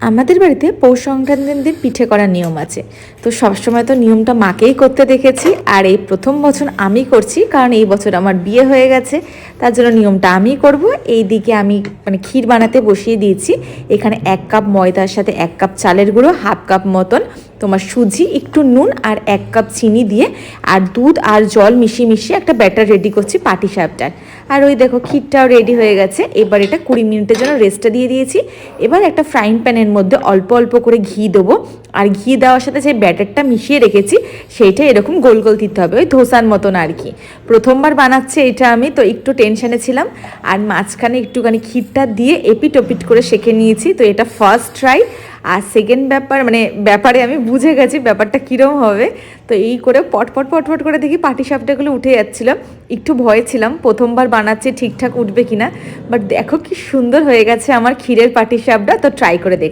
আমাদের বাড়িতে পৌষ সংক্রান্তির দিন পিঠে করার নিয়ম আছে। তো সবসময় তো নিয়মটা মাকেই করতে দেখেছি, আর এই প্রথম বছর আমি করছি, কারণ এই বছর আমার বিয়ে হয়ে গেছে, তার জন্য নিয়মটা আমিই করব। এই দিকে আমি ক্ষীর বানাতে বসিয়ে দিয়েছি। এখানে 1 কাপ ময়দার সাথে 1 কাপ চালের গুঁড়ো, হাফ কাপ মতন তোমার সুজি, একটু নুন আর 1 কাপ চিনি দিয়ে আর দুধ আর জল মিশিয়ে মিশিয়ে একটা ব্যাটার রেডি করছি পাটিসাপটার। আর ওই দেখো ক্ষীরটাও রেডি হয়ে গেছে। এবার এটা 20 মিনিটের জন্য রেস্টে দিয়ে দিয়েছি। এবার একটা ফ্রাইং প্যানের মধ্যে অল্প অল্প করে ঘি দেবো, আর ঘি দেওয়ার সাথে যে ব্যাটারটা মিশিয়ে রেখেছি সেইটা এরকম গোল গোল দিতে হবে, ওই ধোসার মতন আর কি। প্রথমবার বানাচ্ছি এটা আমি, তো একটু টেনশানে ছিলাম। আর মাঝখানে একটুখানি ক্ষীরটা দিয়ে এপিট ওপিট করে সেঁকে নিয়েছি। তো এটা ফার্স্ট ট্রাই। আর সেকেন্ড ব্যাপারে আমি বুঝে গেছি ব্যাপারটা কীরকম হবে। তো এই করে পটপট পটপট করে দেখি পাটিসাপটাগুলো উঠে যাচ্ছিলো। একটু ভয়ে ছিলাম প্রথমবার বানাচ্ছি ঠিকঠাক উঠবে কিনা, বাট দেখো কি সুন্দর হয়ে গেছে আমার ক্ষীরের পাটিসাপটা। তো ট্রাই করে দেখ।